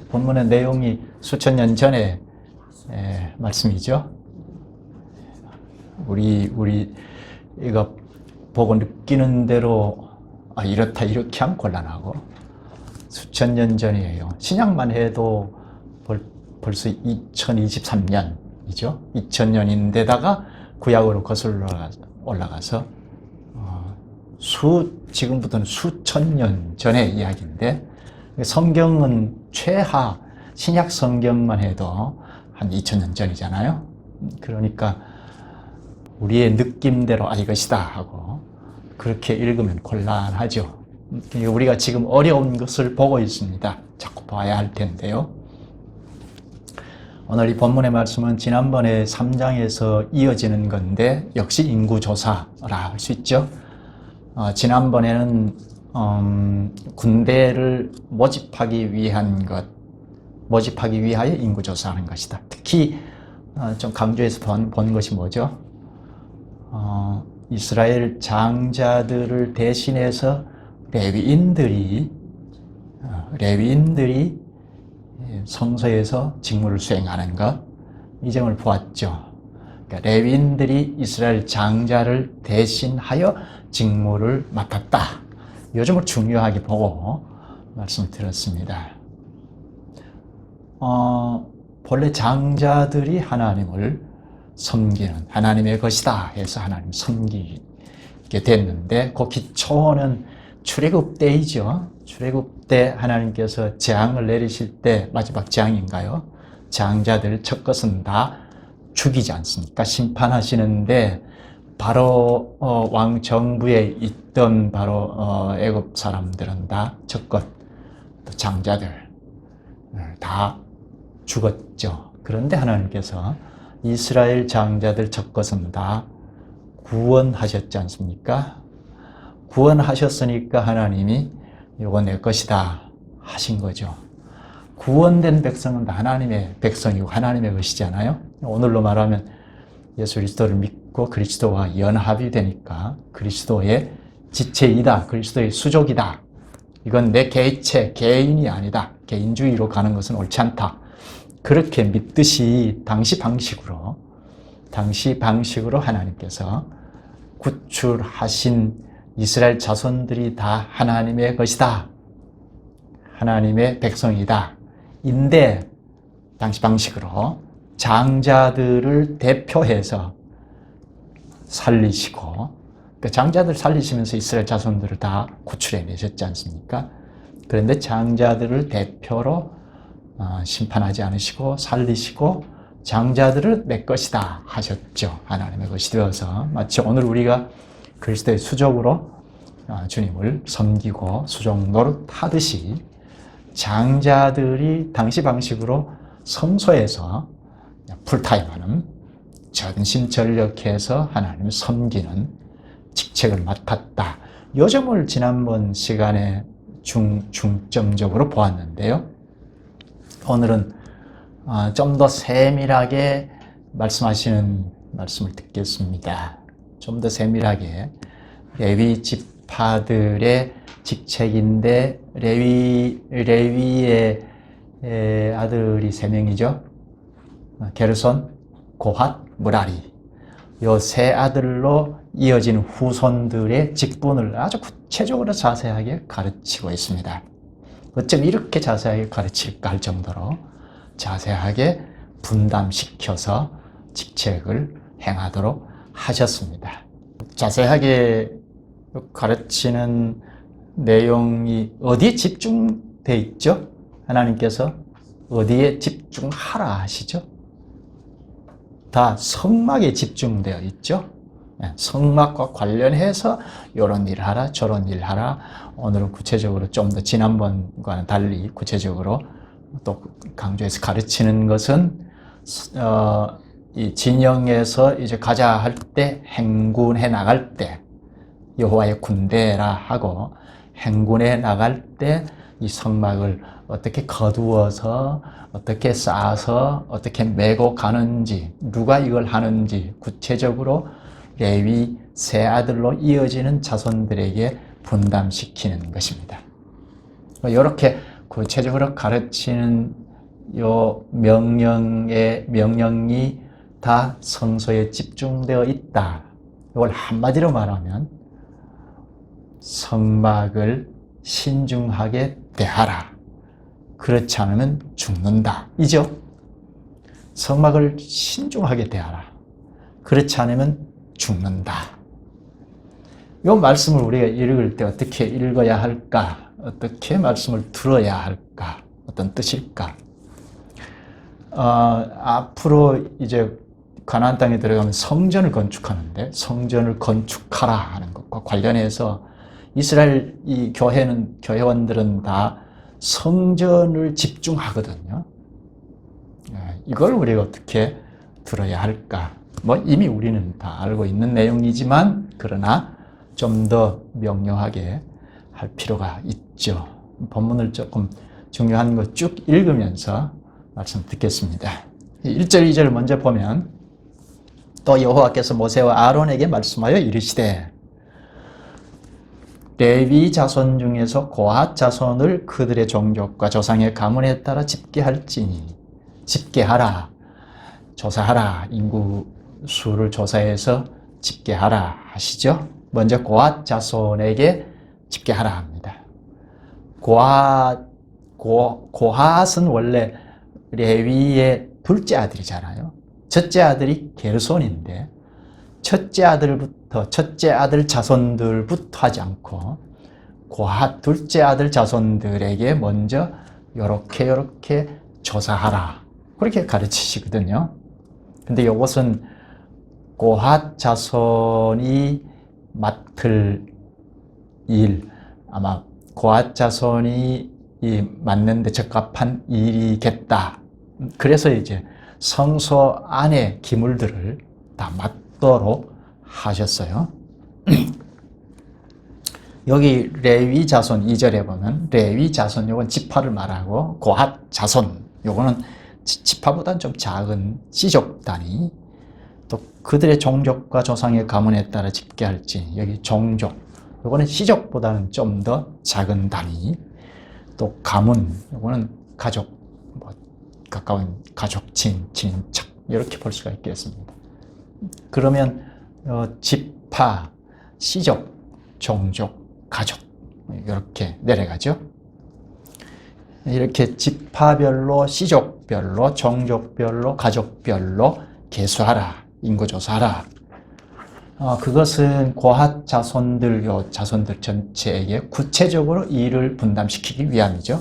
본문의 내용이 수천 년 전의 말씀이죠. 우리가 보고 느끼는 대로 이렇다 이렇게 하면 곤란하고, 수천 년 전이에요. 신약만 해도 벌써 2023년이죠. 2000년인데다가 구약으로 거슬러 올라가서 지금부터는 수천 년 전의 이야기인데, 성경은 최하 신약 성경만 해도 한 2000년 전이잖아요. 그러니까 우리의 느낌대로 이것이다 하고 그렇게 읽으면 곤란하죠. 우리가 지금 어려운 것을 보고 있습니다. 자꾸 봐야 할 텐데요. 오늘 이 본문의 말씀은 지난번에 3장에서 이어지는 건데, 역시 인구조사라 할 수 있죠. 지난번에는 군대를 모집하기 위하여 인구조사하는 것이다. 특히 좀 강조해서 본 것이 뭐죠? 이스라엘 장자들을 대신해서 레위인들이 성소에서 직무를 수행하는 것, 이 점을 보았죠. 그러니까 레위인들이 이스라엘 장자를 대신하여 직무를 맡았다. 이 점을 중요하게 보고 말씀을 드렸습니다. 본래 장자들이 하나님을 섬기는, 하나님의 것이다 해서 하나님 섬기게 됐는데, 그 기초는 출애굽 때이죠. 출애굽 때 하나님께서 재앙을 내리실 때, 마지막 재앙인가요? 장자들 첫 것은 다 죽이지 않습니까? 심판하시는데, 바로 왕 정부에 있던 바로 애굽 사람들은 다 첫 것, 장자들 다 죽었죠. 그런데 하나님께서 이스라엘 장자들 첫 것은 다 구원하셨지 않습니까? 구원하셨으니까 하나님이 이거 내 것이다 하신 거죠. 구원된 백성은 다 하나님의 백성이고 하나님의 것이잖아요. 오늘로 말하면 예수 그리스도를 믿고 그리스도와 연합이 되니까 그리스도의 지체이다, 그리스도의 수족이다. 이건 내 개체, 개인이 아니다. 개인주의로 가는 것은 옳지 않다. 그렇게 믿듯이 당시 방식으로 하나님께서 구출하신 이스라엘 자손들이 다 하나님의 것이다, 하나님의 백성이다 인데, 당시 방식으로 장자들을 대표해서 살리시고, 그 장자들 살리시면서 이스라엘 자손들을 다 구출해 내셨지 않습니까? 그런데 장자들을 대표로 심판하지 않으시고 살리시고, 장자들을 내 것이다 하셨죠. 하나님의 것이 되어서 마치 오늘 우리가 그리스도의 수족으로 주님을 섬기고 수족 노릇하듯이, 장자들이 당시 방식으로 성소에서 풀타임하는, 전심전력해서 하나님을 섬기는 직책을 맡았다. 이 점을 지난번 시간에 중점적으로 보았는데요. 오늘은 좀 더 세밀하게 말씀하시는 말씀을 듣겠습니다. 좀 더 세밀하게 레위 지파들의 직책인데, 레위의 아들이 세 명이죠. 게르손, 고핫, 무라리. 이 세 아들로 이어진 후손들의 직분을 아주 구체적으로 자세하게 가르치고 있습니다. 어쩜 이렇게 자세하게 가르칠까 할 정도로 자세하게 분담시켜서 직책을 행하도록 하셨습니다. 자세하게 가르치는 내용이 어디에 집중되어 있죠? 하나님께서 어디에 집중하라 하시죠? 다 성막에 집중되어 있죠? 성막과 관련해서 이런 일 하라, 저런 일 하라. 오늘은 구체적으로 좀 더 지난번과는 달리 구체적으로 또 강조해서 가르치는 것은 이 진영에서 이제 가자 할 때, 행군해 나갈 때, 여호와의 군대라 하고 행군해 나갈 때 이 성막을 어떻게 거두어서, 어떻게 쌓아서, 어떻게 메고 가는지, 누가 이걸 하는지 구체적으로 레위 세 아들로 이어지는 자손들에게 분담시키는 것입니다. 이렇게 구체적으로 가르치는 요 명령이 다 성소에 집중되어 있다. 이걸 한마디로 말하면 성막을 신중하게 대하라. 그렇지 않으면 죽는다. 이죠? 성막을 신중하게 대하라. 그렇지 않으면 죽는다. 이 말씀을 우리가 읽을 때 어떻게 읽어야 할까? 어떻게 말씀을 들어야 할까? 어떤 뜻일까? 앞으로 이제 가나안 땅에 들어가면 성전을 건축하는데 성전을 건축하라 하는 것과 관련해서 이스라엘 이 교회원들은 다 성전을 집중하거든요. 이걸 우리가 어떻게 들어야 할까? 뭐 이미 우리는 다 알고 있는 내용이지만 그러나 좀 더 명료하게 할 필요가 있죠. 본문을 조금 중요한 거 쭉 읽으면서 말씀 듣겠습니다. 1절, 2절 먼저 보면 또 여호와께서 모세와 아론에게 말씀하여 이르시되 레위 자손 중에서 고핫 자손을 그들의 종족과 조상의 가문에 따라 집계할지니 집계하라, 조사하라, 인구 수를 조사해서 집계하라 하시죠. 먼저 고핫 자손에게 집계하라 합니다. 고핫은 원래 레위의 둘째 아들이잖아요. 첫째 아들이 게르손인데 첫째 아들 자손들부터 하지 않고 고핫 둘째 아들 자손들에게 먼저 요렇게 조사하라. 그렇게 가르치시거든요. 근데 이것은 고핫 자손이 맡을 일, 아마 고핫 자손이 맡는데 적합한 일이겠다. 그래서 이제 성소 안의 기물들을 다 맡도록 하셨어요. 여기 레위 자손 2절에 보면 레위 자손 요건 지파를 말하고 고핫 자손 요거는 지파보다는 좀 작은 씨족 단위, 또 그들의 종족과 조상의 가문에 따라 집계할지 여기 종족 요거는 씨족보다는 좀 더 작은 단위, 또 가문 요거는 가족, 가까운 가족, 친인척 이렇게 볼 수가 있겠습니다. 그러면 지파, 씨족, 종족, 가족 이렇게 내려가죠. 이렇게 지파별로, 씨족별로, 종족별로, 가족별로 계수하라, 인구조사하라. 그것은 고핫 자손들, 자손들 전체에게 구체적으로 일을 분담시키기 위함이죠.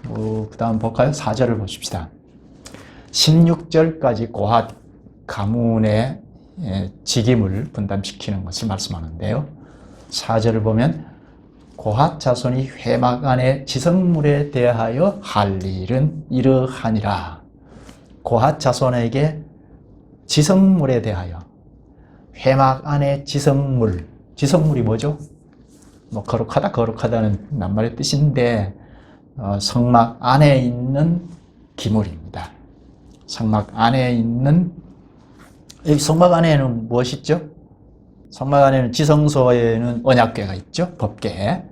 그 다음 볼까요? 4절을 보십시다. 16절까지 고핫 가문의 직임을 분담시키는 것을 말씀하는데요. 4절을 보면 고핫 자손이 회막 안의 지성물에 대하여 할 일은 이러하니라. 고핫 자손에게 지성물에 대하여, 회막 안의 지성물이 뭐죠? 거룩하다는 낱말의 뜻인데 성막 안에 있는 기물입니다. 성막 안에 있는, 여기 성막 안에는 무엇이 있죠? 성막 안에는 지성소에는 언약궤가 있죠. 법궤.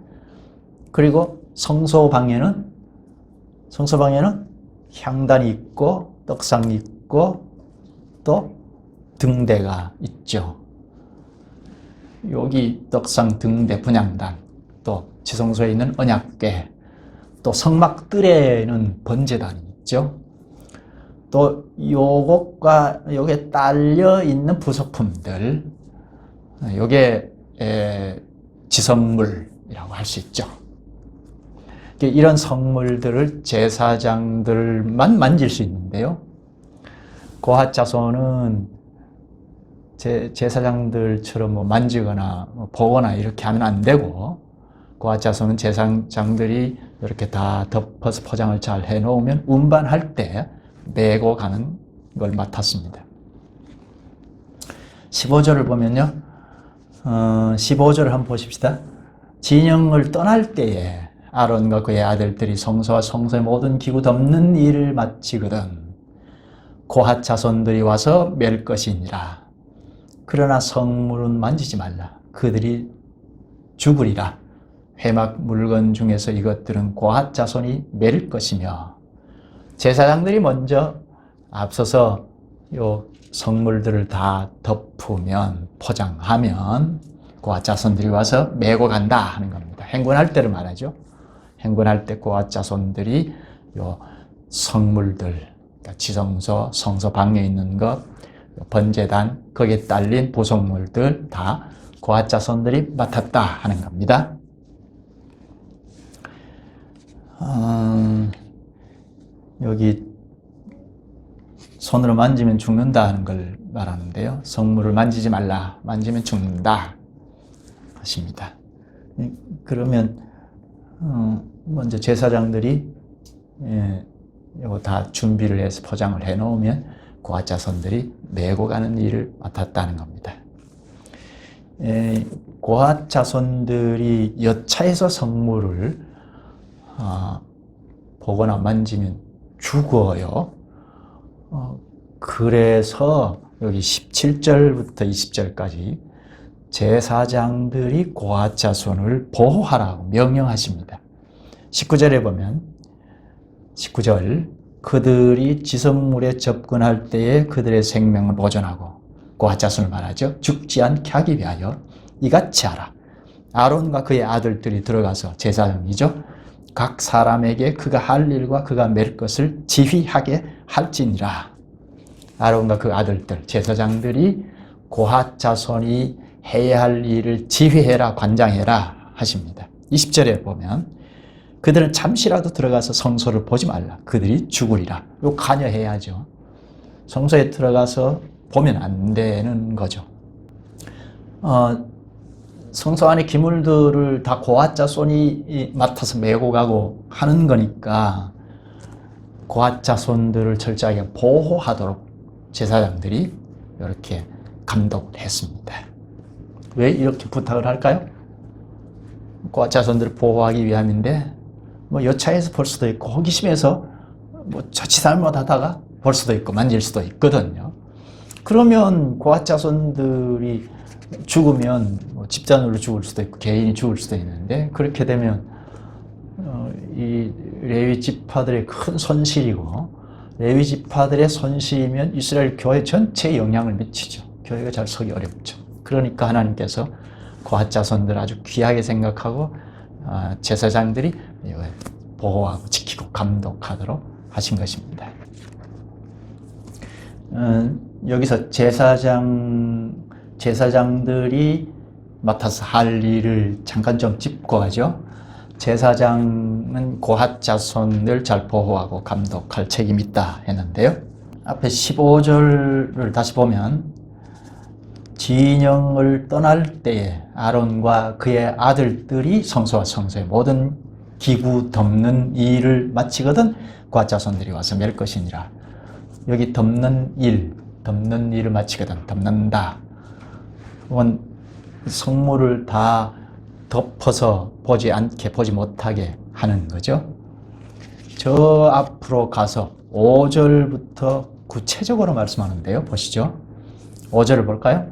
그리고 성소방에는 향단이 있고 떡상이 있고 또 등대가 있죠. 여기 떡상, 등대, 분향단, 또 지성소에 있는 언약궤, 또 성막들에는 번제단이 있죠. 또 요것과 요게 딸려 있는 부속품들, 요게 지성물이라고 할 수 있죠. 이런 성물들을 제사장들만 만질 수 있는데요. 고핫 자손은 제사장들처럼 만지거나 보거나 이렇게 하면 안 되고, 고핫 자손은 제사장들이 이렇게 다 덮어서 포장을 잘 해놓으면 운반할 때 메고 가는 걸 맡았습니다. 15절을 보면요. 15절을 한번 보십시다. 진영을 떠날 때에 아론과 그의 아들들이 성소와 성소의 모든 기구 덮는 일을 마치거든 고핫 자손들이 와서 맬 것이니라. 그러나 성물은 만지지 말라. 그들이 죽으리라. 회막 물건 중에서 이것들은 고핫 자손이 매릴 것이며 제사장들이 먼저 앞서서 요 성물들을 다 덮으면 포장하면 고핫 자손들이 와서 메고 간다 하는 겁니다. 행군할 때를 말하죠. 행군할 때 고핫 자손들이 요 성물들, 그러니까 지성소, 성소 방에 있는 것, 번제단, 거기에 딸린 부속물들 다 고핫 자손들이 맡았다 하는 겁니다. 여기 손으로 만지면 죽는다 하는 걸 말하는데요. 성물을 만지지 말라. 만지면 죽는다 하십니다. 그러면 먼저 제사장들이 이거 다 준비를 해서 포장을 해 놓으면 고핫 자손들이 메고 가는 일을 맡았다는 겁니다. 고핫 자손들이 여차에서 성물을 보거나 만지면 죽어요. 그래서 여기 17절부터 20절까지 제사장들이 고핫 자손을 보호하라고 명령하십니다. 19절에 보면 19절 그들이 지성물에 접근할 때에 그들의 생명을 보존하고 고핫 자손을 말하죠. 죽지 않게 하기 위하여 이같이 하라. 아론과 그의 아들들이 들어가서 제사장이죠. 각 사람에게 그가 할 일과 그가 맬 것을 지휘하게 할지니라. 아론과 그 아들들, 제사장들이 고핫 자손이 해야 할 일을 지휘해라, 관장해라 하십니다. 20절에 보면 그들은 잠시라도 들어가서 성소를 보지 말라. 그들이 죽으리라. 이거 관여해야죠. 성소에 들어가서 보면 안 되는 거죠. 성소 안의 기물들을 다 고핫 자손이 맡아서 메고 가고 하는 거니까 고핫 자손들을 철저하게 보호하도록 제사장들이 이렇게 감독을 했습니다. 왜 이렇게 부탁을 할까요? 고핫 자손들을 보호하기 위함인데 뭐 여차해서 볼 수도 있고 호기심에서 뭐 자칫잘못하다가 볼 수도 있고 만질 수도 있거든요. 그러면 고핫 자손들이 죽으면 뭐 집단으로 죽을 수도 있고 개인이 죽을 수도 있는데 그렇게 되면 이 레위 지파들의 큰 손실이고 레위 지파들의 손실이면 이스라엘 교회 전체에 영향을 미치죠. 교회가 잘 서기 어렵죠. 그러니까 하나님께서 고핫 자손들 아주 귀하게 생각하고 제사장들이 보호하고 지키고 감독하도록 하신 것입니다. 여기서 제사장들이 맡아서 할 일을 잠깐 좀 짚고 가죠. 제사장은 고핫 자손을 잘 보호하고 감독할 책임이 있다 했는데요. 앞에 15절을 다시 보면 진영을 떠날 때에 아론과 그의 아들들이 성소와 성소의 모든 기구 덮는 일을 마치거든 고핫 자손들이 와서 맬 것이니라. 여기 덮는 일을 마치거든, 덮는다. 그건 성물을 다 덮어서 보지 않게, 보지 못하게 하는 거죠. 저 앞으로 가서 5절부터 구체적으로 말씀하는데요. 보시죠. 5절을 볼까요?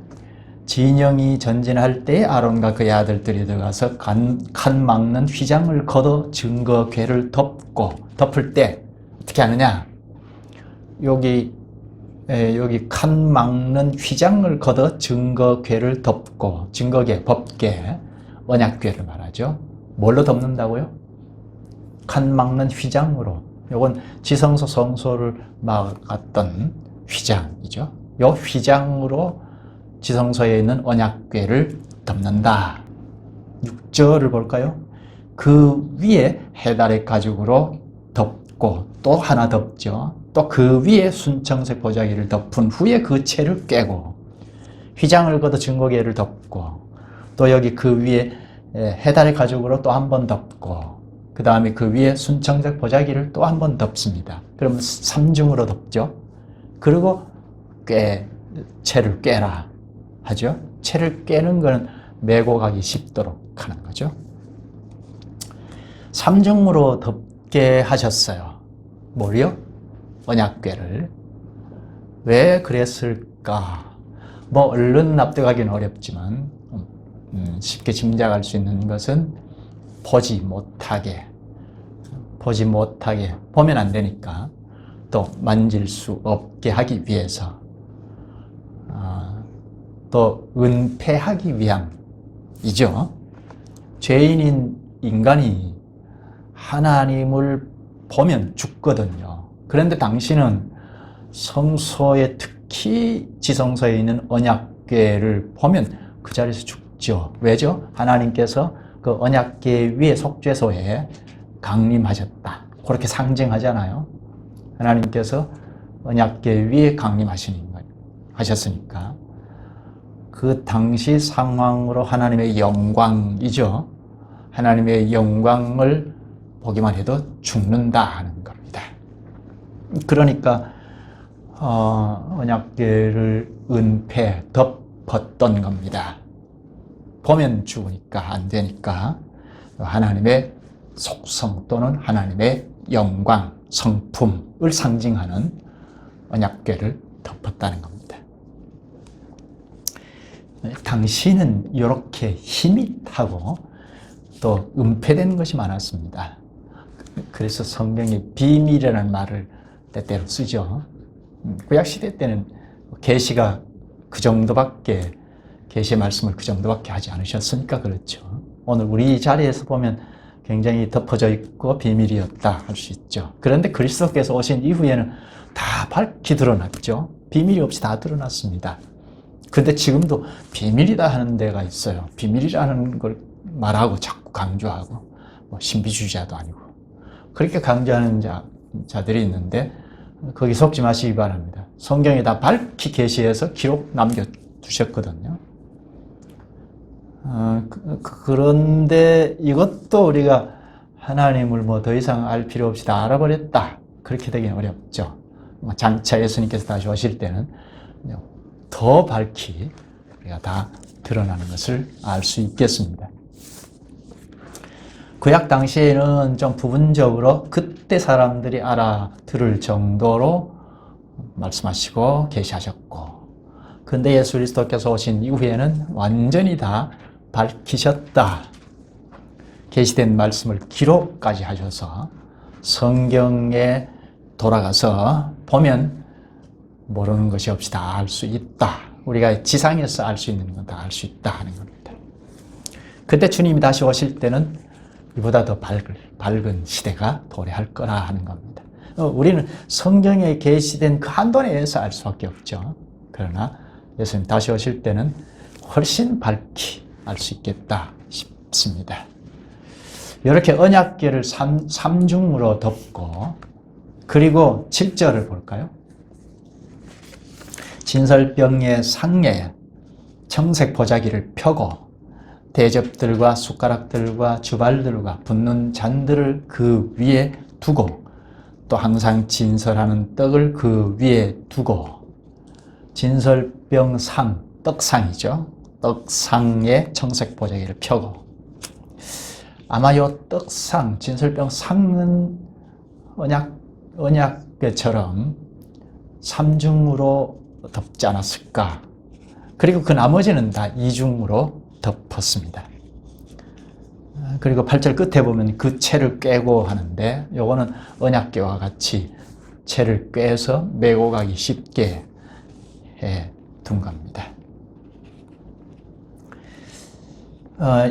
진영이 전진할 때 아론과 그의 아들들이 들어가서 칸 막는 휘장을 걷어 증거궤를 덮을 때 어떻게 하느냐? 여기 칸 막는 휘장을 걷어 증거궤를 덮고, 증거궤, 법궤, 언약궤를 말하죠. 뭘로 덮는다고요? 칸 막는 휘장으로. 이건 지성소 성소를 막았던 휘장이죠. 이 휘장으로 지성소에 있는 언약궤를 덮는다. 6절을 볼까요? 그 위에 해달의 가죽으로 덮고 또 하나 덮죠. 또 그 위에 순청색 보자기를 덮은 후에 그 채를 꿰고 휘장을 걷어 증거궤를 덮고 또 여기 그 위에 해달의 가죽으로 또 한 번 덮고 그 다음에 그 위에 순청색 보자기를 또 한 번 덮습니다. 그러면 3중으로 덮죠. 그리고 채를 꿰라 하죠. 채를 꿰는 것은 메고 가기 쉽도록 하는 거죠. 3중으로 덮게 하셨어요. 뭘요? 언약궤를. 왜 그랬을까? 뭐 얼른 납득하기는 어렵지만 쉽게 짐작할 수 있는 것은 보지 못하게 보면 안 되니까 또 만질 수 없게 하기 위해서 또 은폐하기 위함이죠. 죄인인 인간이 하나님을 보면 죽거든요. 그런데 당신은 성소에, 특히 지성소에 있는 언약궤를 보면 그 자리에서 죽죠. 왜죠? 하나님께서 그 언약궤 위에 속죄소에 강림하셨다. 그렇게 상징하잖아요. 하나님께서 언약궤 위에 강림하셨으니까 그 당시 상황으로 하나님의 영광이죠. 하나님의 영광을 보기만 해도 죽는다 하는 겁니다. 그러니까 언약궤를 은폐, 덮었던 겁니다. 보면 죽으니까 안 되니까 하나님의 속성 또는 하나님의 영광, 성품을 상징하는 언약궤를 덮었다는 겁니다. 당신은 이렇게 힘이 타고 또 은폐된 것이 많았습니다. 그래서 성경에 비밀이라는 말을 때때로 쓰죠. 구약시대 때는 계시가 그 정도밖에, 계시의 말씀을 그 정도밖에 하지 않으셨으니까 그렇죠. 오늘 우리 자리에서 보면 굉장히 덮어져 있고 비밀이었다 할 수 있죠. 그런데 그리스도께서 오신 이후에는 다 밝히 드러났죠. 비밀이 없이 다 드러났습니다. 근데 지금도 비밀이다 하는 데가 있어요. 비밀이라는 걸 말하고 자꾸 강조하고, 신비주의자도 아니고 그렇게 강조하는 자들이 있는데 거기 속지 마시기 바랍니다. 성경에 다 밝히 계시해서 기록 남겨두셨거든요. 그런데 이것도 우리가 하나님을 더 이상 알 필요 없이 다 알아버렸다, 그렇게 되기는 어렵죠. 장차 예수님께서 다시 오실 때는 더 밝히 우리가 다 드러나는 것을 알 수 있겠습니다. 구약 당시에는 좀 부분적으로 그때 사람들이 알아들을 정도로 말씀하시고 계시하셨고, 근데 예수 그리스도께서 오신 이후에는 완전히 다 밝히셨다. 계시된 말씀을 기록까지 하셔서 성경에 돌아가서 보면 모르는 것이 없이 다 알 수 있다. 우리가 지상에서 알 수 있는 건 다 알 수 있다 하는 겁니다. 그때 주님이 다시 오실 때는 이보다 더 밝은 시대가 도래할 거라 하는 겁니다. 우리는 성경에 계시된 그 한도 내에서 알 수밖에 없죠. 그러나 예수님 다시 오실 때는 훨씬 밝히 알 수 있겠다 싶습니다. 이렇게 언약궤를 삼중으로 덮고, 그리고 7절을 볼까요? 진설병의 상에 청색 보자기를 펴고 대접들과 숟가락들과 주발들과 붓는 잔들을 그 위에 두고, 또 항상 진설하는 떡을 그 위에 두고, 진설병 상, 떡상이죠. 떡상에 청색 보자기를 펴고, 아마 이 떡상, 진설병 상은 언약궤처럼 삼중으로 덮지 않았을까. 그리고 그 나머지는 다 이중으로 덮었습니다. 그리고 8절 끝에 보면 그 채를 꿰고 하는데, 요거는 언약궤와 같이 채를 꿰서 메고 가기 쉽게 해 둔 겁니다.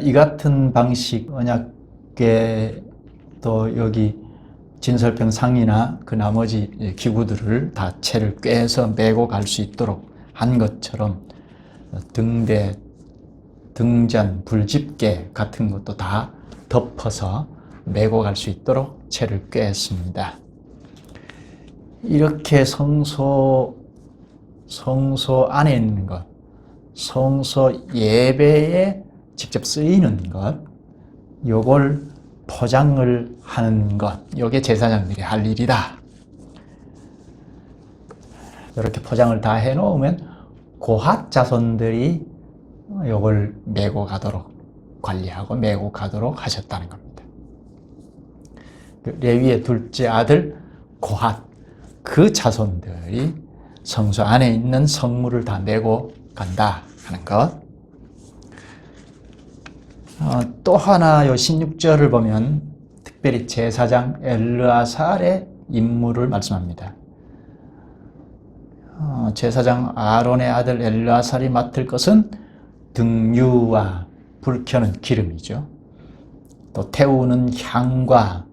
이 같은 방식, 언약궤도 여기 진설병 상이나 그 나머지 기구들을 다 채를 꿰서 메고 갈 수 있도록 한 것처럼 등대, 등잔, 불집게 같은 것도 다 덮어서 메고 갈 수 있도록 채를 꿰었습니다. 이렇게 성소 안에 있는 것, 성소 예배에 직접 쓰이는 것, 요걸 포장을 하는 것, 요게 제사장들이 할 일이다. 이렇게 포장을 다 해놓으면 고핫 자손들이 요걸 메고 가도록, 관리하고 메고 가도록 하셨다는 겁니다. 레위의 둘째 아들 고핫, 그 자손들이 성소 안에 있는 성물을 다 메고 간다 하는 것. 또 하나 요 16절을 보면 특별히 제사장 엘르아살의 임무를 말씀합니다. 제사장 아론의 아들 엘르아살이 맡을 것은 등유와 불 켜는 기름이죠. 또 태우는 향과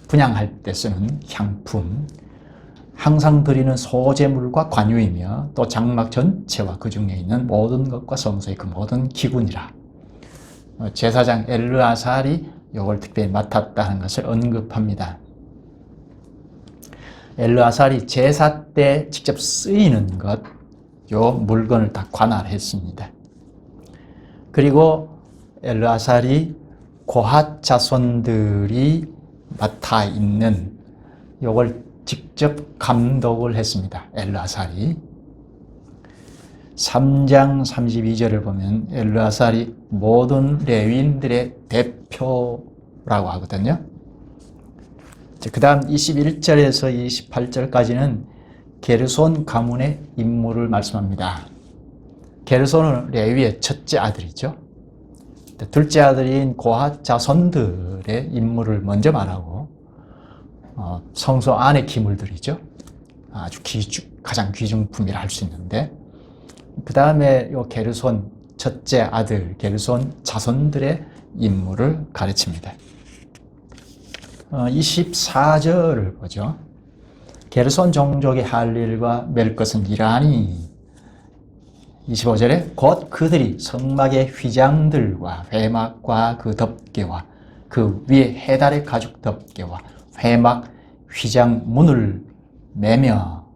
분향할 때 쓰는 향품, 항상 드리는 소제물과 관유이며 또 장막 전체와 그 중에 있는 모든 것과 성소의 그 모든 기구니라. 제사장 엘르아살이 이걸 특별히 맡았다는 것을 언급합니다. 엘르아살이 제사 때 직접 쓰이는 것, 요 물건을 다 관할했습니다. 그리고 엘르아살이 고핫 자손들이 맡아 있는 요걸 직접 감독을 했습니다. 엘르아살이. 3장 32절을 보면 엘르아살이 모든 레위인들의 대표라고 하거든요. 그 다음 21절에서 28절까지는 게르손 가문의 임무를 말씀합니다. 게르손은 레위의 첫째 아들이죠. 둘째 아들인 고핫 자손들의 임무를 먼저 말하고 성소 안의 기물들이죠. 아주 가장 귀중품이라 할 수 있는데 그 다음에 요 게르손 첫째 아들 게르손 자손들의 임무를 가르칩니다. 24절을 보죠. 게르손 종족의 할 일과 맬 것은 이러하니 25절에 곧 그들이 성막의 휘장들과 회막과 그 덮개와 그 위에 해달의 가죽 덮개와 회막 휘장 문을 매며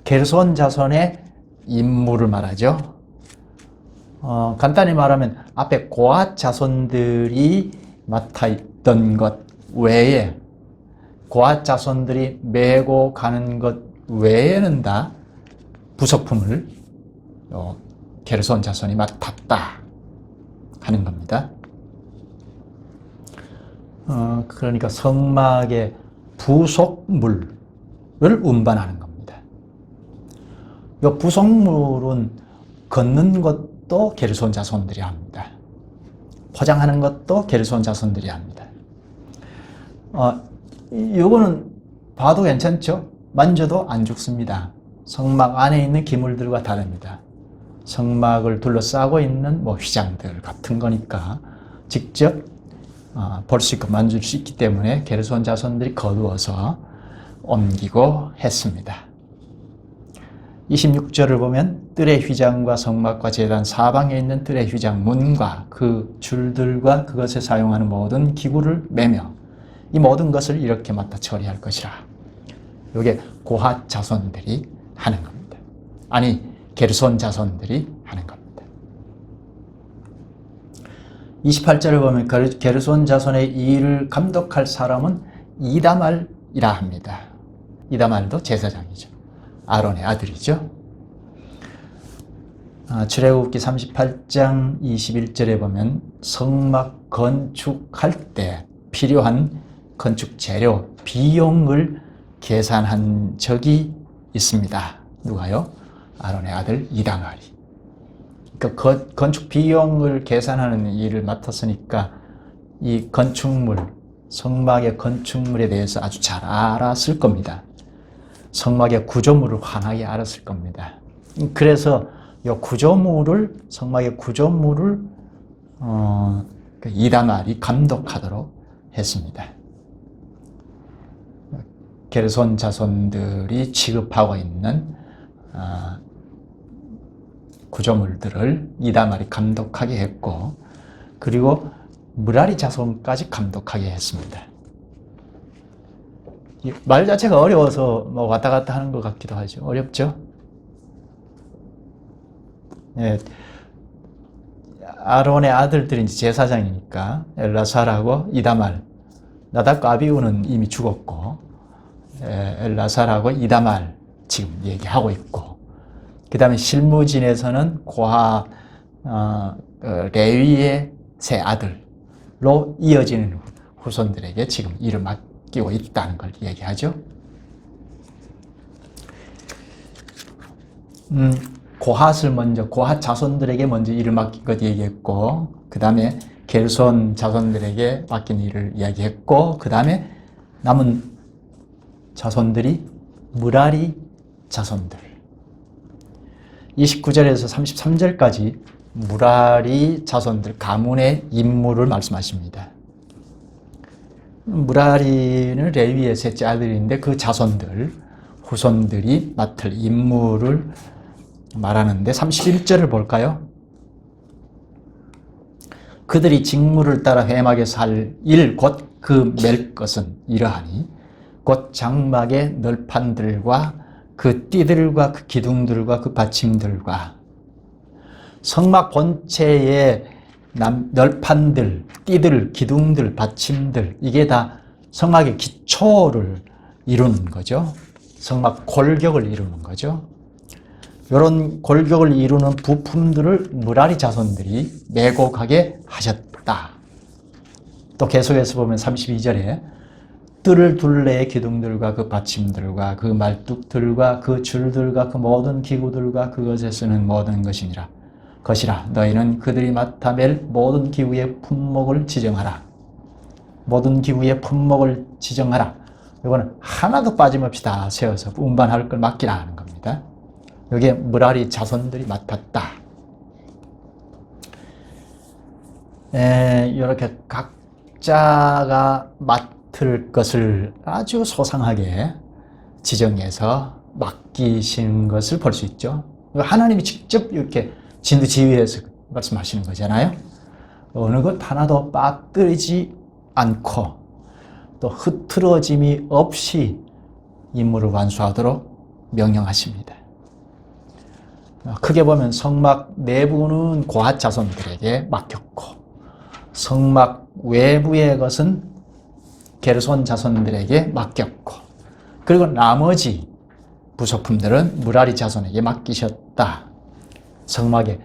게르손 자손의 임무를 말하죠. 간단히 말하면 앞에 고핫 자손들이 맡아 있던 것 외에 고핫 자손들이 메고 가는 것 외에는 다 부속품을 게르손 자손이 맡았다 하는 겁니다. 그러니까 성막의 부속물을 운반하는 겁니다. 이 부속물은 걷는 것도 게르손 자손들이 합니다. 포장하는 것도 게르손 자손들이 합니다. 이거는 봐도 괜찮죠? 만져도 안 죽습니다. 성막 안에 있는 기물들과 다릅니다. 성막을 둘러싸고 있는 휘장들 같은 거니까 직접 볼 수 있고 만질 수 있기 때문에 게르손 자손들이 거두어서 옮기고 했습니다. 26절을 보면 뜰의 휘장과 성막과 제단 사방에 있는 뜰의 휘장 문과 그 줄들과 그것에 사용하는 모든 기구를 매며 이 모든 것을 이렇게 맡아 처리할 것이라. 이게 고핫 자손들이 하는 겁니다. 아니 게르손 자손들이 하는 겁니다. 28절을 보면 게르손 자손의 이 일을 감독할 사람은 이다말이라 합니다. 이다말도 제사장이죠. 아론의 아들이죠. 출애굽기 38장 21절에 보면 성막 건축할 때 필요한 건축 재료, 비용을 계산한 적이 있습니다. 누가요? 아론의 아들 이다말이. 그러니까 건축 비용을 계산하는 일을 맡았으니까 이 건축물, 성막의 건축물에 대해서 아주 잘 알았을 겁니다. 성막의 구조물을 환하게 알았을 겁니다. 그래서 이 구조물을, 성막의 구조물을 이다말이 감독하도록 했습니다. 게르손 자손들이 취급하고 있는 구조물들을 이다말이 감독하게 했고, 그리고 무라리 자손까지 감독하게 했습니다. 말 자체가 어려워서 왔다 갔다 하는 것 같기도 하죠. 어렵죠? 네. 아론의 아들들이 제사장이니까 엘라살하고 이다말, 나답과 아비후는 이미 죽었고 엘라살하고 이다말 지금 얘기하고 있고, 그 다음에 실무진에서는 고하 레위의 세 아들로 이어지는 후손들에게 지금 일을 맡기고 있다는 걸 얘기하죠. 고핫을 먼저, 고핫 자손들에게 먼저 일을 맡긴 것 얘기했고, 그 다음에 게르손 자손들에게 맡긴 일을 이야기했고, 그 다음에 남은 자손들이 무라리 자손들. 29절에서 33절까지 무라리 자손들, 가문의 임무를 말씀하십니다. 무라리는 레위의 셋째 아들인데 그 자손들, 후손들이 맡을 임무를 말하는데 31절을 볼까요? 그들이 직무를 따라 회막에서 할 일, 곧 그 맬 것은 이러하니 곧 장막의 널판들과 그 띠들과 그 기둥들과 그 받침들과 성막 본체의 널판들, 띠들, 기둥들, 받침들, 이게 다 성막의 기초를 이루는 거죠. 성막 골격을 이루는 거죠. 이런 골격을 이루는 부품들을 무라리 자손들이 매곡하게 하셨다. 또 계속해서 보면 32절에 뜰을 둘레의 기둥들과 그 받침들과 그 말뚝들과 그 줄들과 그 모든 기구들과 그것에 쓰는 모든 것이니라. 것이라 너희는 그들이 맡아 맬 모든 기구의 품목을 지정하라. 모든 기구의 품목을 지정하라. 이거는 하나도 빠짐없이 다 세워서 운반할 걸 맡기라 하는 겁니다. 여기에 무라리 자손들이 맡았다. 이렇게 각자가 맡을 것을 아주 소상하게 지정해서 맡기신 것을 볼 수 있죠. 하나님이 직접 이렇게 진두지휘해서 말씀하시는 거잖아요. 어느 것 하나도 빠뜨리지 않고 또 흐트러짐이 없이 임무를 완수하도록 명령하십니다. 크게 보면 성막 내부는 고핫 자손들에게 맡겼고 성막 외부의 것은 게르손 자손들에게 맡겼고 그리고 나머지 부속품들은 무라리 자손에게 맡기셨다. 성막의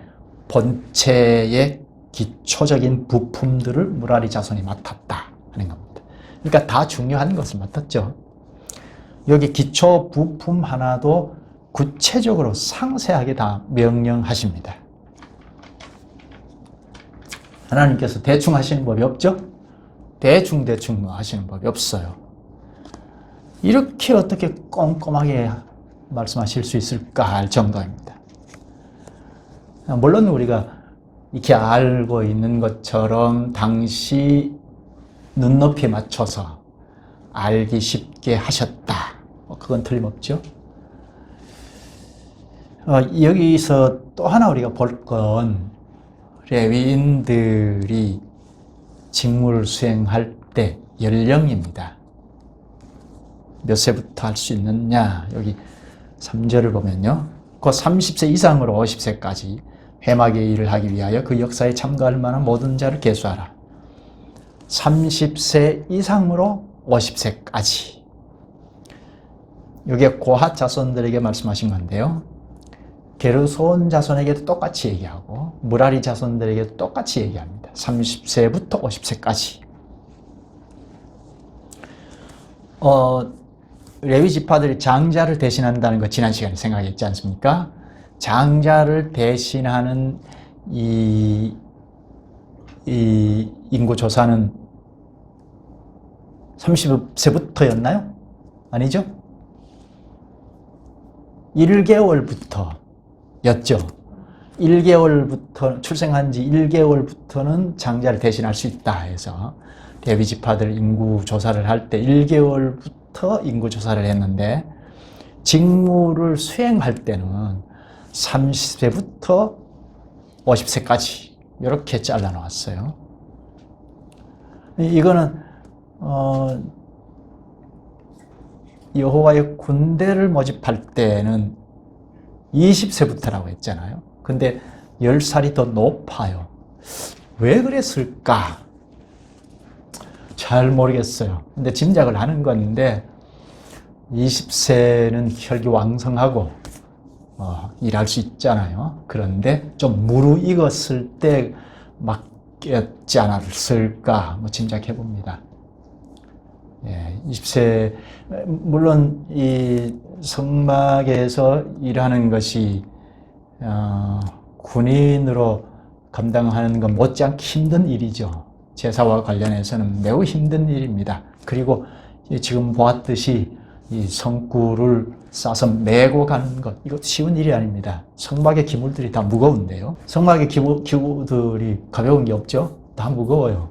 본체의 기초적인 부품들을 무라리 자손이 맡았다 하는 겁니다. 그러니까 다 중요한 것을 맡았죠. 여기 기초 부품 하나도 구체적으로 상세하게 다 명령하십니다. 하나님께서 대충 하시는 법이 없죠? 대충 하시는 법이 없어요. 이렇게 어떻게 꼼꼼하게 말씀하실 수 있을까 할 정도입니다. 물론 우리가 이렇게 알고 있는 것처럼 당시 눈높이에 맞춰서 알기 쉽게 하셨다. 그건 틀림없죠. 여기서 또 하나 우리가 볼 건 레위인들이 직무를 수행할 때 연령입니다. 몇 세부터 할 수 있느냐? 여기 3절을 보면요. 그 30세 이상으로 50세까지 회막의 일을 하기 위하여 그 역사에 참가할 만한 모든 자를 계수하라. 30세 이상으로 50세까지. 이게 고핫 자손들에게 말씀하신 건데요. 게르손 자손에게도 똑같이 얘기하고 무라리 자손들에게도 똑같이 얘기합니다. 30세부터 50세까지. 레위 지파들이 장자를 대신한다는 거 지난 시간에 생각했지 않습니까? 장자를 대신하는 이 인구 조사는 30세부터였나요? 아니죠? 1개월부터 였죠. 1개월부터 출생한 지 1개월부터는 장자를 대신할 수 있다 해서 레위 지파들 인구 조사를 할 때 1개월부터 인구 조사를 했는데 직무를 수행할 때는 30세부터 50세까지 이렇게 잘라 놓았어요. 이거는 여호와의 군대를 모집할 때는 20세부터라고 했잖아요. 근데 10살이 더 높아요. 왜 그랬을까? 잘 모르겠어요. 근데 짐작을 하는 건데 20세는 혈기왕성하고 일할 수 있잖아요. 그런데 좀 무르익었을 때 맡겼지 않았을까 짐작해 봅니다. 20세 물론 이 성막에서 일하는 것이 군인으로 감당하는 건 못지않게 힘든 일이죠. 제사와 관련해서는 매우 힘든 일입니다. 그리고 지금 보았듯이 이 성구를 싸서 메고 가는 것, 이것도 쉬운 일이 아닙니다. 성막의 기물들이 다 무거운데요. 성막의 기구들이 가벼운 게 없죠. 다 무거워요.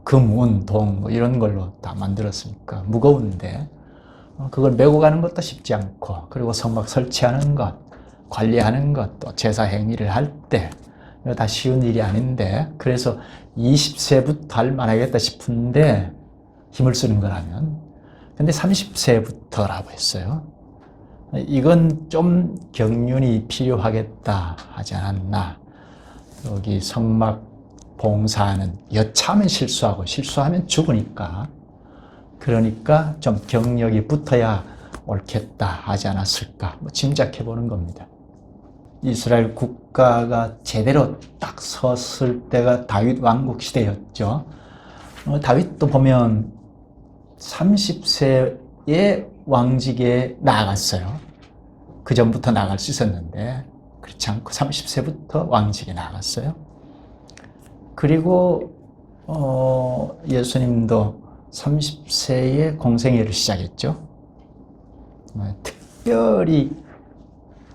금, 은, 동 이런 걸로 다 만들었으니까 무거운데 그걸 메고 가는 것도 쉽지 않고, 그리고 성막 설치하는 것, 관리하는 것, 또 제사 행위를 할 때 이거 다 쉬운 일이 아닌데, 그래서 20세부터 할 만하겠다 싶은데 힘을 쓰는 거라면, 근데 30세부터라고 했어요. 이건 좀 경륜이 필요하겠다 하지 않았나. 여기 성막 봉사는 여차하면 실수하고 실수하면 죽으니까, 그러니까 좀 경력이 붙어야 옳겠다 하지 않았을까, 뭐 짐작해 보는 겁니다. 이스라엘 국가가 제대로 딱 섰을 때가 다윗 왕국 시대였죠. 다윗도 보면 30세에 왕직에 나아갔어요. 그 전부터 나갈 수 있었는데 그렇지 않고 30세부터 왕직에 나아갔어요. 그리고 예수님도 30세에 공생애를 시작했죠. 특별히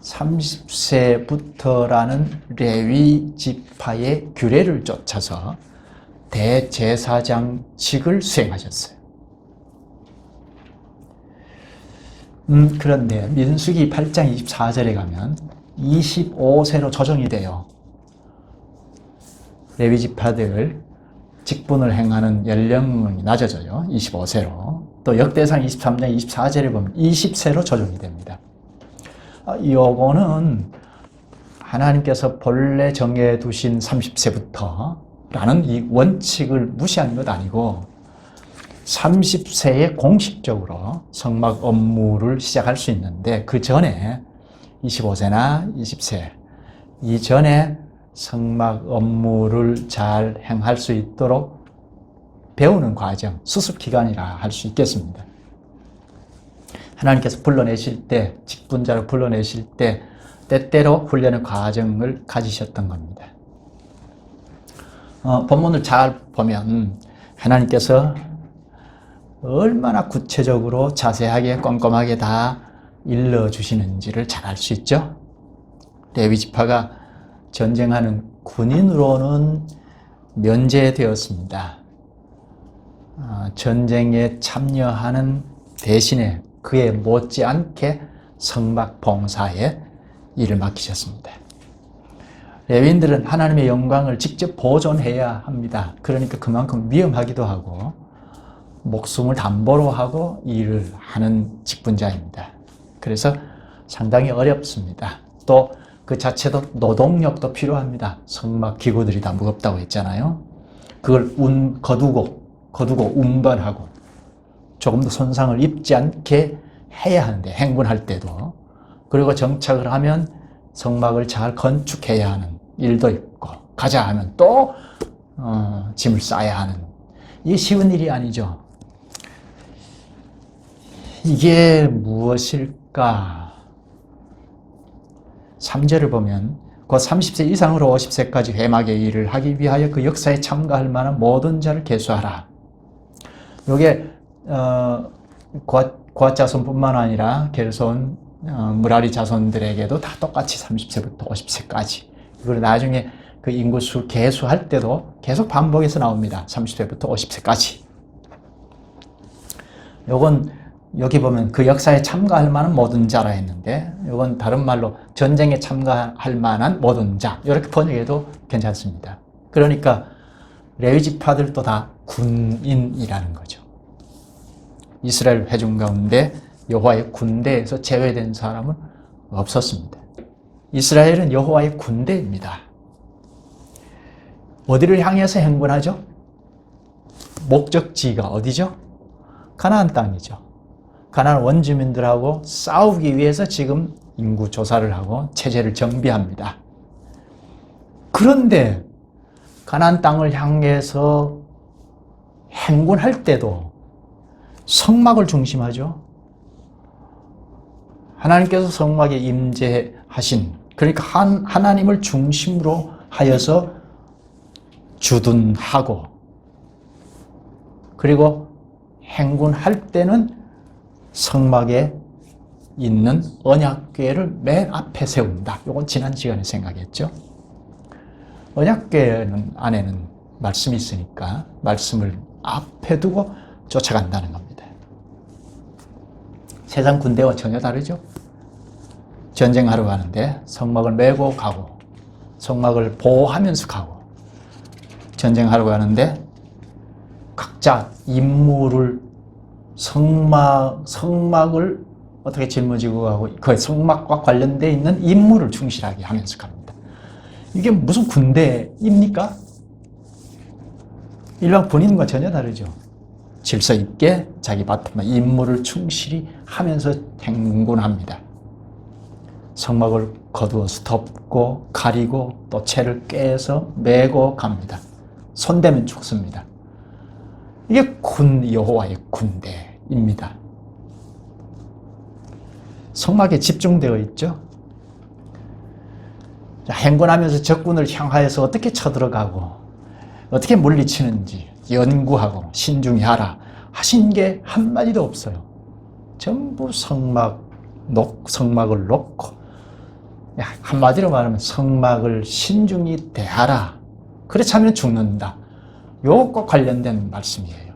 30세부터라는 레위 지파의 규례를 쫓아서 대제사장직을 수행하셨어요. 그런데 민수기 8장 24절에 가면 25세로 조정이 돼요. 레위 지파들 직분을 행하는 연령이 낮아져요. 25세로. 또 역대상 23장 24절에 보면 20세로 조정이 됩니다. 요거는 하나님께서 본래 정해 두신 30세부터라는 이 원칙을 무시한 것 아니고 30세에 공식적으로 성막 업무를 시작할 수 있는데, 그 전에 25세나 20세 이전에 성막 업무를 잘 행할 수 있도록 배우는 과정, 수습기간이라 할 수 있겠습니다. 하나님께서 불러내실 때, 직분자로 불러내실 때 때때로 훈련의 과정을 가지셨던 겁니다. 본문을 잘 보면 하나님께서 얼마나 구체적으로 자세하게 꼼꼼하게 다 일러주시는지를 잘 알 수 있죠. 레위 지파가 전쟁하는 군인으로는 면제되었습니다. 전쟁에 참여하는 대신에 그에 못지않게 성막 봉사에 일을 맡기셨습니다. 레위인들은 하나님의 영광을 직접 보존해야 합니다. 그러니까 그만큼 위험하기도 하고 목숨을 담보로 하고 일을 하는 직분자입니다. 그래서 상당히 어렵습니다. 또 그 자체도 노동력도 필요합니다. 성막 기구들이 다 무겁다고 했잖아요. 그걸 거두고 운반하고 조금도 손상을 입지 않게 해야 하는데, 행군할 때도. 그리고 정착을 하면 성막을 잘 건축해야 하는 일도 있고, 가자 하면 또 짐을 싸야 하는, 이게 쉬운 일이 아니죠. 이게 무엇일까? 3절을 보면 곧 30세 이상으로 50세까지 회막의 일을 하기 위하여 그 역사에 참가할 만한 모든 자를 계수하라. 이게 고앗 자손뿐만 아니라 게르손, 무라리 자손들에게도 다 똑같이 30세부터 50세까지. 그리고 나중에 그 인구수 계수할 때도 계속 반복해서 나옵니다. 30세부터 50세까지. 요건 여기 보면 그 역사에 참가할 만한 모든 자라 했는데, 이건 다른 말로 전쟁에 참가할 만한 모든 자, 이렇게 번역해도 괜찮습니다. 그러니까 레위 지파들도 다 군인이라는 거죠. 이스라엘 회중 가운데 여호와의 군대에서 제외된 사람은 없었습니다. 이스라엘은 여호와의 군대입니다. 어디를 향해서 행군하죠? 목적지가 어디죠? 가나안 땅이죠. 가나안 원주민들하고 싸우기 위해서 지금 인구 조사를 하고 체제를 정비합니다. 그런데 가나안 땅을 향해서 행군할 때도 성막을 중심하죠. 하나님께서 성막에 임재하신 그러니까 하나님을 중심으로 하여서 주둔하고, 그리고 행군할 때는 성막에 있는 언약궤를 맨 앞에 세운다. 이건 지난 시간에 생각했죠. 언약궤는 안에는 말씀이 있으니까 말씀을 앞에 두고 쫓아간다는 겁니다. 세상 군대와 전혀 다르죠. 전쟁하러 가는데 성막을 메고 가고, 성막을 보호하면서 가고, 전쟁하러 가는데 각자 임무를 성막을 어떻게 짊어지고 가고, 그 성막과 관련되어 있는 임무를 충실하게 하면서 갑니다. 이게 무슨 군대입니까? 일반 군인과 전혀 다르죠. 질서 있게 자기 맡은 임무를 충실히 하면서 행군합니다. 성막을 거두어서 덮고 가리고 또 채를 깨서 메고 갑니다. 손대면 죽습니다. 이게 여호와의 군대입니다. 성막에 집중되어 있죠. 행군하면서 적군을 향하여서 어떻게 쳐들어가고 어떻게 물리치는지 연구하고 신중히 하라 하신 게 한마디도 없어요. 전부 성막을 놓고, 한마디로 말하면 성막을 신중히 대하라. 그렇지 않으면 죽는다. 요것과 관련된 말씀이에요.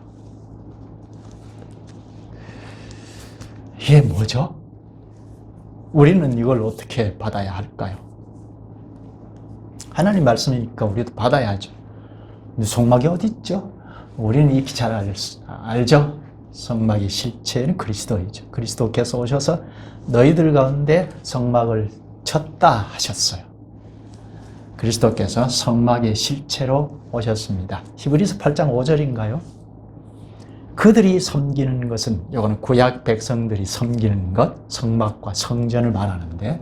이게 뭐죠? 우리는 이걸 어떻게 받아야 할까요? 하나님 말씀이니까 우리도 받아야죠. 근데 성막이 어디 있죠? 우리는 익히 잘 알죠? 성막의 실체는 그리스도이죠. 그리스도께서 오셔서 너희들 가운데 성막을 쳤다 하셨어요. 그리스도께서 성막의 실체로 오셨습니다. 히브리서 8장 5절인가요? 그들이 섬기는 것은, 이거는 구약 백성들이 섬기는 것, 성막과 성전을 말하는데,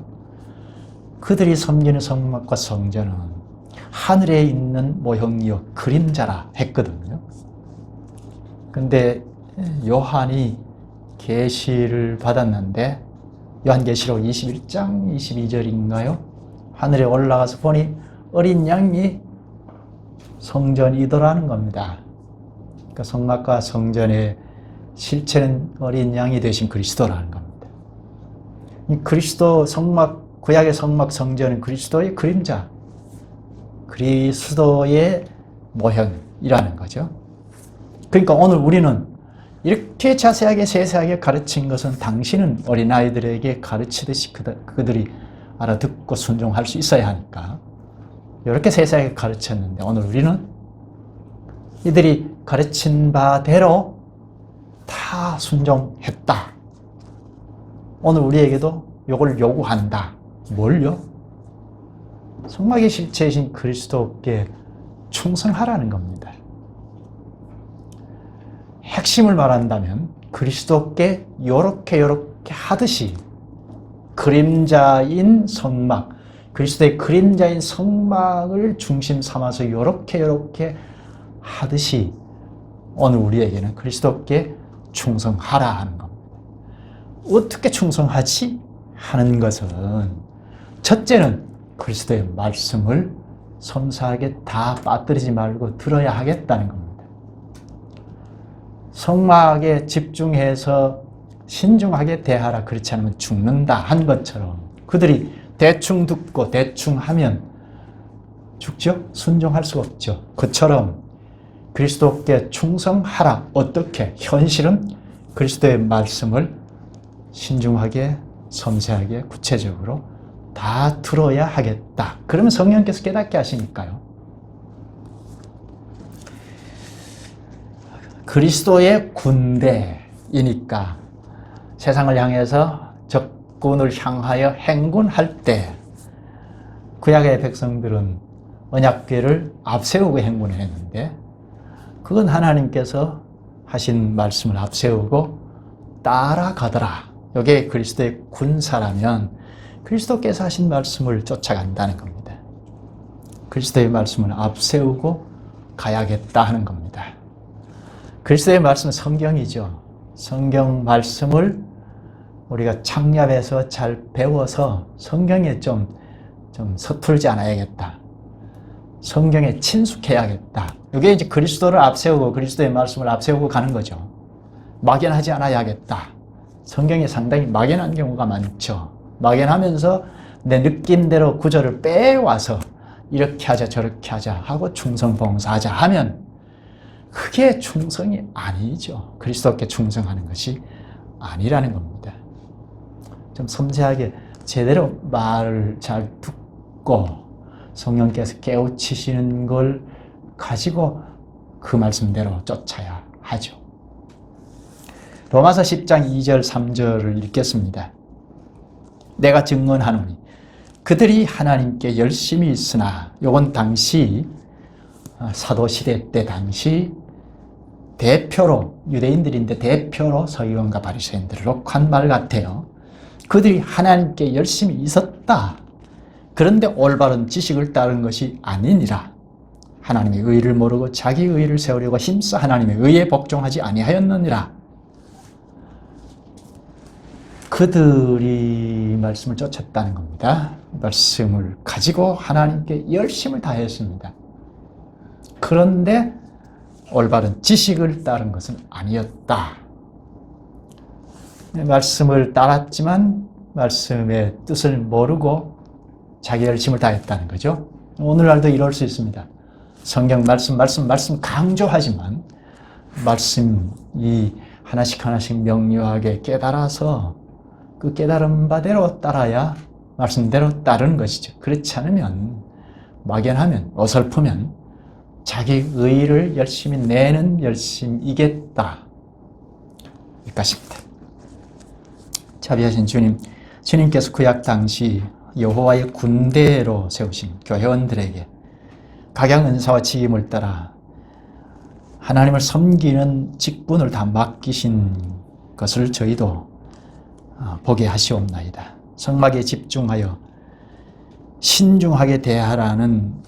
그들이 섬기는 성막과 성전은 하늘에 있는 모형이요 그림자라 했거든요. 근데 요한이 계시를 받았는데, 요한계시록 21장 22절인가요? 하늘에 올라가서 보니 어린 양이 성전이더라는 겁니다. 그러니까 성막과 성전의 실체는 어린 양이 되신 그리스도라는 겁니다. 이 그리스도 성막, 구약의 성막 성전은 그리스도의 그림자, 그리스도의 모형이라는 거죠. 그러니까 오늘 우리는 이렇게 자세하게 세세하게 가르친 것은 당신은 어린아이들에게 가르치듯이 그들이 알아듣고 순종할 수 있어야 하니까 이렇게 세세하게 가르쳤는데, 오늘 우리는 이들이 가르친 바대로 다 순종했다. 오늘 우리에게도 이걸 요구한다. 뭘요? 성막의 실체이신 그리스도께 충성하라는 겁니다. 핵심을 말한다면 그리스도께 요렇게 하듯이 그림자인 성막, 그리스도의 그림자인 성막을 중심 삼아서 요렇게 하듯이 오늘 우리에게는 그리스도께 충성하라 하는 겁니다. 어떻게 충성하지? 하는 것은 첫째는 그리스도의 말씀을 섬세하게 다 빠뜨리지 말고 들어야 하겠다는 겁니다. 성막에 집중해서 신중하게 대하라, 그렇지 않으면 죽는다 한 것처럼 그들이 대충 듣고 대충 하면 죽죠? 순종할 수가 없죠. 그처럼 그리스도께 충성하라. 어떻게? 현실은 그리스도의 말씀을 신중하게, 섬세하게, 구체적으로 다 들어야 하겠다. 그러면 성령께서 깨닫게 하시니까요. 그리스도의 군대이니까 세상을 향해서 적군을 향하여 행군할 때 구약의 백성들은 언약궤를 앞세우고 행군을 했는데, 그건 하나님께서 하신 말씀을 앞세우고 따라가더라. 이게 그리스도의 군사라면 그리스도께서 하신 말씀을 쫓아간다는 겁니다. 그리스도의 말씀을 앞세우고 가야겠다 하는 겁니다. 그리스도의 말씀은 성경이죠. 성경 말씀을 우리가 창яб에서 잘 배워서 성경에 좀 좀 서툴지 않아야겠다. 성경에 친숙해야겠다. 이게 이제 그리스도를 앞세우고 그리스도의 말씀을 앞세우고 가는 거죠. 막연하지 않아야겠다. 성경이 상당히 막연한 경우가 많죠. 막연하면서 내 느낌대로 구절을 빼와서 이렇게 하자 저렇게 하자 하고 충성봉사하자 하면 그게 충성이 아니죠. 그리스도께 충성하는 것이 아니라는 겁니다. 좀 섬세하게 제대로 말을 잘 듣고 성령께서 깨우치시는 걸 가지고 그 말씀대로 쫓아야 하죠. 로마서 10장 2절 3절을 읽겠습니다. 내가 증언하노니 그들이 하나님께 열심히 있으나 요건 당시 사도시대 때 당시 대표로 유대인들인데 대표로 서기관과 바리새인들을 한 말 같아요. 그들이 하나님께 열심히 있었다. 그런데 올바른 지식을 따른 것이 아니니라. 하나님의 의를 모르고 자기 의를 세우려고 힘써 하나님의 의에 복종하지 아니하였느니라. 그들이 말씀을 쫓았다는 겁니다. 말씀을 가지고 하나님께 열심을 다했습니다. 그런데 올바른 지식을 따른 것은 아니었다. 말씀을 따랐지만 말씀의 뜻을 모르고 자기 열심을 다했다는 거죠. 오늘날도 이럴 수 있습니다. 성경 말씀 강조하지만 말씀이 하나씩 명료하게 깨달아서 그 깨달은 바대로 따라야 말씀대로 따르는 것이죠. 그렇지 않으면 막연하면 어설프면 자기 의의를 열심히 내는 열심이겠다. 여기까지입니다. 자비하신 주님께서 구약 당시 여호와의 군대로 세우신 교회원들에게 각양 은사와 직임을 따라 하나님을 섬기는 직분을 다 맡기신 것을 저희도 보게 하시옵나이다. 성막에 집중하여 신중하게 대하라는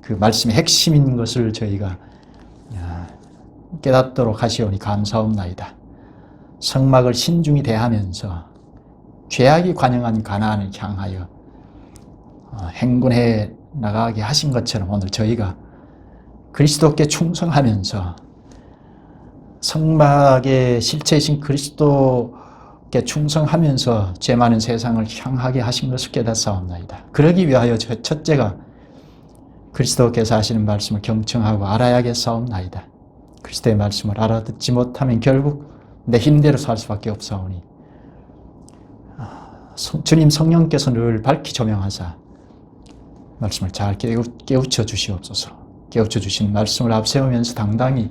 그 말씀의 핵심인 것을 저희가 깨닫도록 하시오니 감사옵나이다. 성막을 신중히 대하면서 죄악이 관영한 가나안을 향하여 행군해 나가게 하신 것처럼 오늘 저희가 그리스도께 충성하면서 성막의 실체이신 그리스도께 충성하면서 죄 많은 세상을 향하게 하신 것을 깨닫사옵나이다. 그러기 위하여 첫째가 그리스도께서 하시는 말씀을 경청하고 알아야겠사옵나이다. 그리스도의 말씀을 알아듣지 못하면 결국 내 힘대로 살 수밖에 없사오니 주님 성령께서 늘 밝히 조명하사 말씀을 잘 깨우쳐 주시옵소서. 깨우쳐 주신 말씀을 앞세우면서 당당히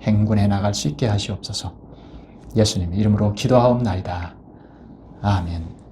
행군해 나갈 수 있게 하시옵소서. 예수님 이름으로 기도하옵나이다. 아멘.